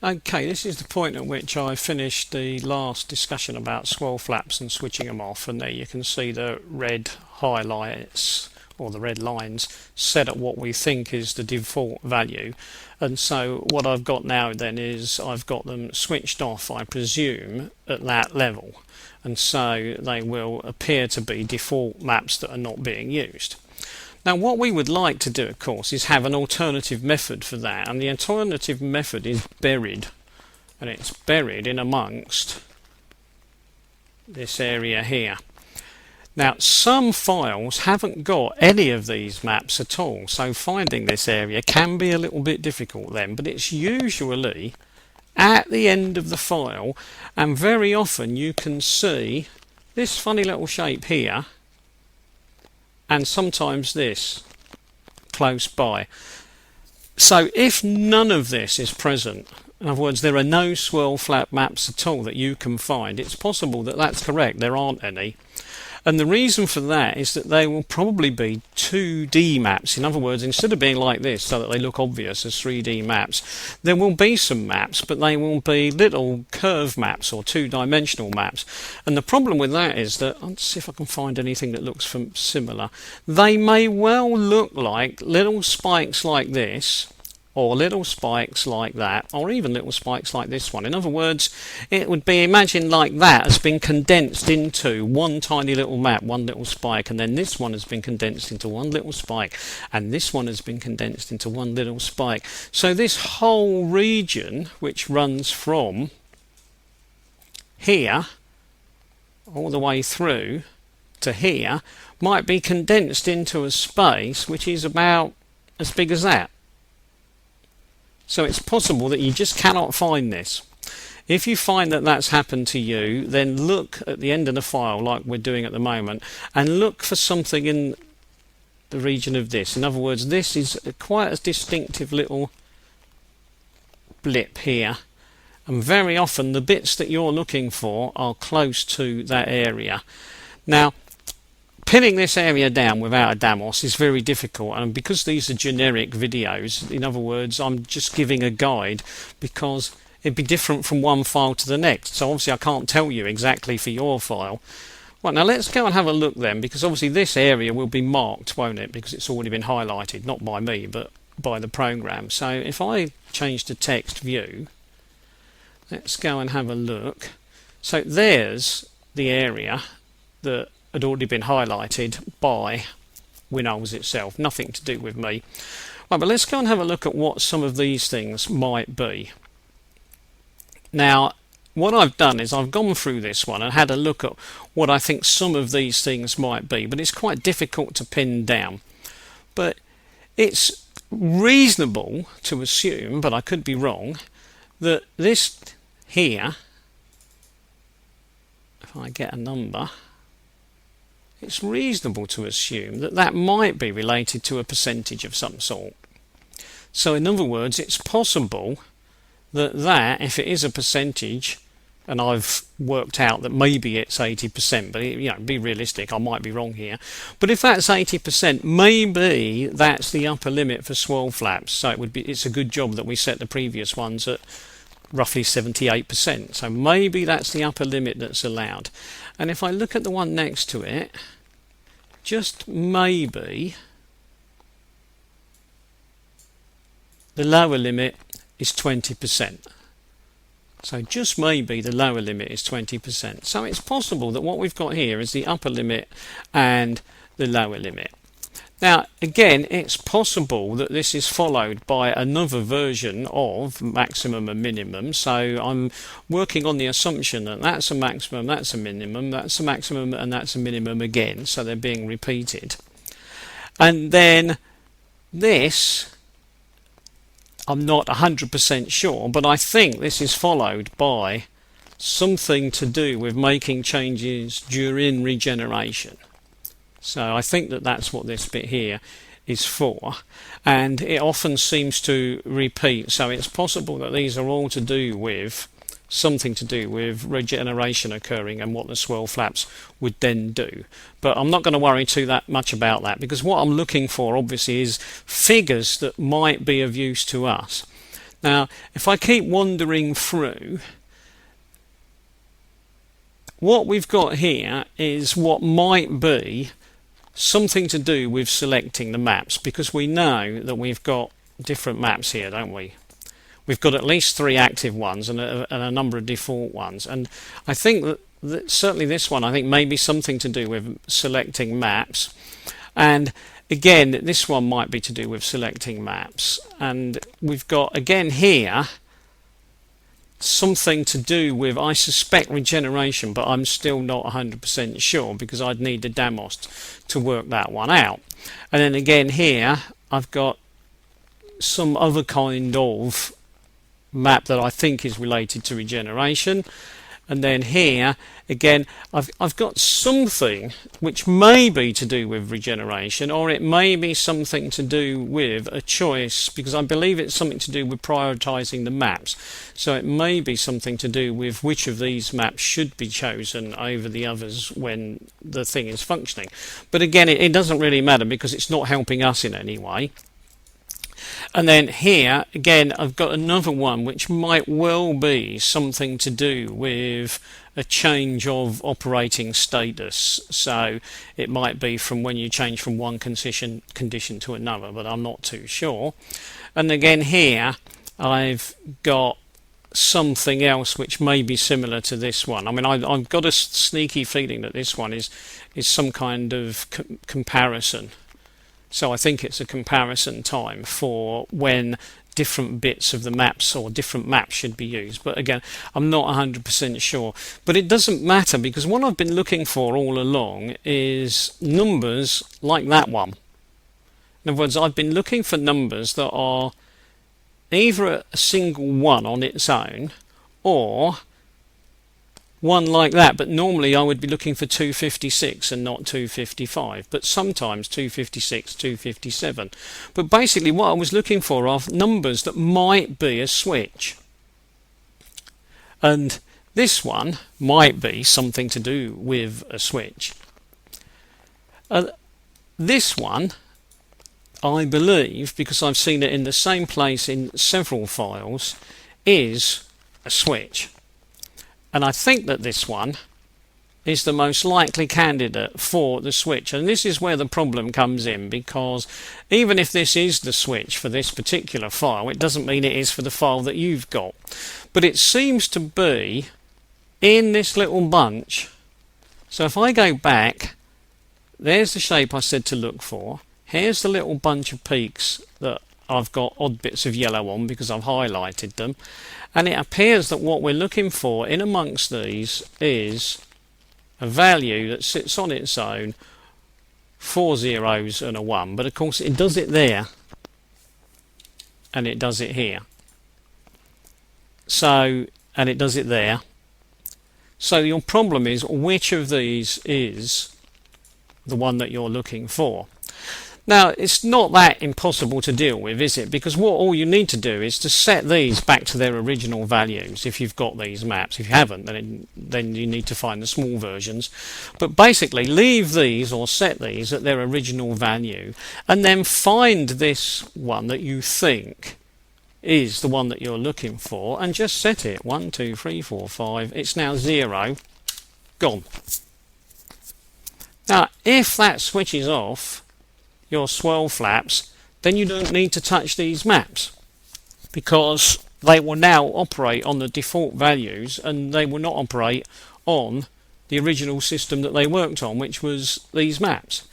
Okay, this is the point at which I finished the last discussion about swirl flaps and switching them off, and there you can see the red highlights or the red lines set at what we think is the default value. And so what I've got now then is I've got them switched off, I presume, at that level, and so they will appear to be default maps that are not being used. Now what we would like to do, of course, is have an alternative method for that, and the alternative method is buried, and it's buried in amongst this area here. Now some files haven't got any of these maps at all, so finding this area can be a little bit difficult then, but it's usually at the end of the file, and very often you can see this funny little shape here, and sometimes this close by. So if none of this is present, in other words there are no swirl flap maps at all that you can find, it's possible that that's correct, there aren't any. And the reason for that is that they will probably be 2D maps. In other words, instead of being like this so that they look obvious as 3D maps, there will be some maps, but they will be little curve maps or two-dimensional maps. And the problem with that is that, let's see if I can find anything that looks similar. They may well look like little spikes like this, or little spikes like that, or even little spikes like this one. In other words, it would be imagined like that has been condensed into one tiny little map, one little spike, and then this one has been condensed into one little spike, and this one has been condensed into one little spike. So this whole region, which runs from here all the way through to here, might be condensed into a space which is about as big as that. So it's possible that you just cannot find this. If you find that that's happened to you, then look at the end of the file like we're doing at the moment and look for something in the region of this. In other words, this is quite a distinctive little blip here, and very often the bits that you're looking for are close to that area. Now pinning this area down without a Damos is very difficult, and because these are generic videos, in other words, I'm just giving a guide because it'd be different from one file to the next, so obviously I can't tell you exactly for your file. Right, now let's go and have a look then, because obviously this area will be marked, won't it, because it's already been highlighted, not by me but by the program. So if I change to text view, let's go and have a look. So there's the area that had already been highlighted by Windows itself, nothing to do with me. Right, but let's go and have a look at what some of these things might be. Now what I've done is I've gone through this one and had a look at what I think some of these things might be, but it's quite difficult to pin down. But it's reasonable to assume, but I could be wrong, that this here, if I get a number, it's reasonable to assume that that might be related to a percentage of some sort. So in other words, it's possible that if it is a percentage, and I've worked out that maybe it's 80%, but be realistic, I might be wrong here. But if that's 80%, maybe that's the upper limit for swirl flaps. So it's a good job that we set the previous ones at roughly 78%. So maybe that's the upper limit that's allowed. And if I look at the one next to it, just maybe the lower limit is 20%. So just maybe the lower limit is 20%. So it's possible that what we've got here is the upper limit and the lower limit. Now again, it's possible that this is followed by another version of maximum and minimum, so I'm working on the assumption that that's a maximum, that's a minimum, that's a maximum and that's a minimum again, so they're being repeated. And then this, I'm not 100% sure, but I think this is followed by something to do with making changes during regeneration. So I think that that's what this bit here is for, and it often seems to repeat, so it's possible that these are all to do with something to do with regeneration occurring and what the swirl flaps would then do. But I'm not going to worry too much about that, because what I'm looking for obviously is figures that might be of use to us. Now, if I keep wandering through, what we've got here is what might be something to do with selecting the maps, because we know that we've got different maps here, don't we? We've got at least 3 active ones and a number of default ones, and I think that certainly this one I think may be something to do with selecting maps, and again this one might be to do with selecting maps, and we've got again here something to do with, I suspect, regeneration, but I'm still not 100% sure because I'd need the demos to work that one out. And then again here I've got some other kind of map that I think is related to regeneration, and then here again I've got something which may be to do with regeneration, or it may be something to do with a choice, because I believe it's something to do with prioritizing the maps, so it may be something to do with which of these maps should be chosen over the others when the thing is functioning. But again, it doesn't really matter because it's not helping us in any way. And then here again I've got another one which might well be something to do with a change of operating status, so it might be from when you change from one condition to another, but I'm not too sure. And again here I've got something else which may be similar to this one. I mean, I've got a sneaky feeling that this one is some kind of comparison. So I think it's a comparison time for when different bits of the maps or different maps should be used. But again, I'm not 100% sure. But it doesn't matter, because what I've been looking for all along is numbers like that one. In other words, I've been looking for numbers that are either a single one on its own or one like that, but normally I would be looking for 256 and not 255, but sometimes 256, 257. But basically what I was looking for are numbers that might be a switch, and this one might be something to do with a switch. This one, I believe, because I've seen it in the same place in several files, is a switch. And I think that this one is the most likely candidate for the switch. And this is where the problem comes in, because even if this is the switch for this particular file, it doesn't mean it is for the file that you've got. But it seems to be in this little bunch. So if I go back, there's the shape I said to look for. Here's the little bunch of peaks that I've got odd bits of yellow on because I've highlighted them. And it appears that what we're looking for in amongst these is a value that sits on its own, 4 zeros and a 1, but of course it does it there and it does it here, so, and it does it there. So your problem is which of these is the one that you're looking for. Now, it's not that impossible to deal with, is it? Because all you need to do is to set these back to their original values if you've got these maps. If you haven't, then you need to find the small versions. But basically, leave these or set these at their original value, and then find this one that you think is the one that you're looking for, and just set it. 1, 2, 3, 4, 5. It's now 0. Gone. Now, if that switches off your swirl flaps, then you don't need to touch these maps, because they will now operate on the default values and they will not operate on the original system that they worked on, which was these maps.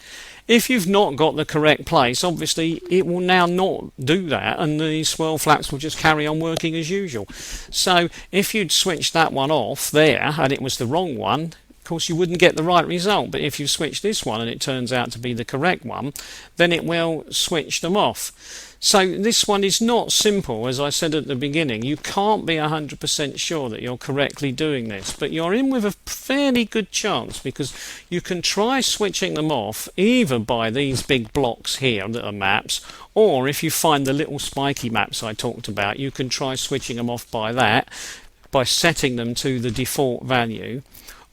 If you've not got the correct place, obviously it will now not do that, and the swirl flaps will just carry on working as usual. So if you'd switched that one off there and it was the wrong one, of course you wouldn't get the right result. But if you switch this one and it turns out to be the correct one, then it will switch them off. So this one is not simple, as I said at the beginning. You can't be 100% sure that you're correctly doing this, but you're in with a fairly good chance, because you can try switching them off either by these big blocks here that are maps, or if you find the little spiky maps I talked about, you can try switching them off by that, by setting them to the default value.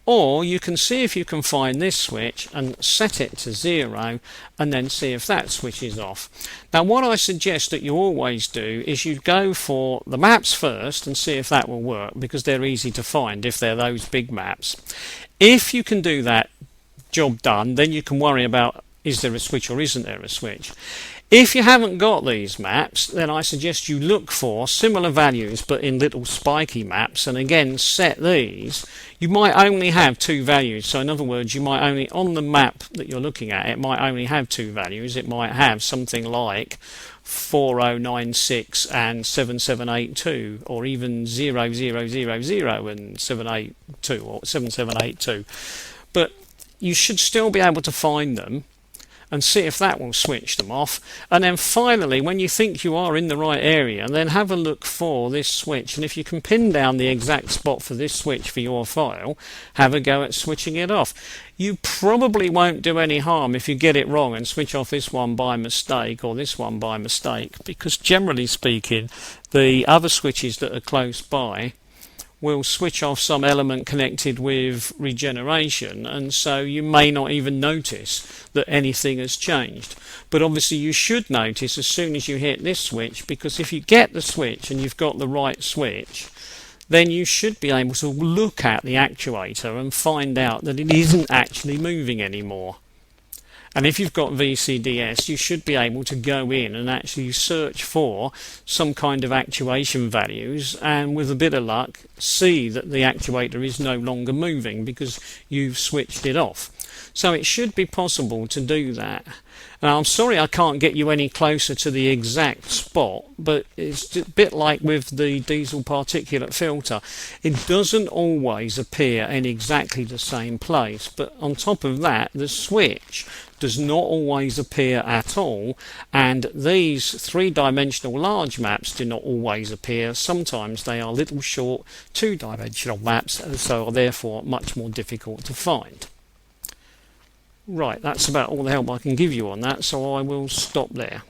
Or you can see if you can find this switch and set it to 0 and then see if that switches off. Now what I suggest that you always do is you go for the maps first and see if that will work, because they're easy to find if they're those big maps. If you can do that, job done, then you can worry about is there a switch or isn't there a switch. If you haven't got these maps, then I suggest you look for similar values but in little spiky maps, and again set these. You might only have two values, so in other words you might only, on the map that you're looking at, it might only have two values. It might have something like 4096 and 7782, or even 0000 and 782 or 7782, but you should still be able to find them and see if that will switch them off. And then finally, when you think you are in the right area, then have a look for this switch, and if you can pin down the exact spot for this switch for your file, have a go at switching it off. You probably won't do any harm if you get it wrong and switch off this one by mistake or this one by mistake, because generally speaking the other switches that are close by will switch off some element connected with regeneration, and so you may not even notice that anything has changed. But obviously you should notice as soon as you hit this switch, because if you get the switch and you've got the right switch, then you should be able to look at the actuator and find out that it isn't actually moving anymore. And if you've got VCDS, you should be able to go in and actually search for some kind of actuation values, and with a bit of luck see that the actuator is no longer moving because you've switched it off. So it should be possible to do that. Now I'm sorry I can't get you any closer to the exact spot, but it's a bit like with the diesel particulate filter. It doesn't always appear in exactly the same place, but on top of that the switch does not always appear at all, and these three-dimensional large maps do not always appear. Sometimes they are little short two-dimensional maps, and so are therefore much more difficult to find. Right, that's about all the help I can give you on that, so I will stop there.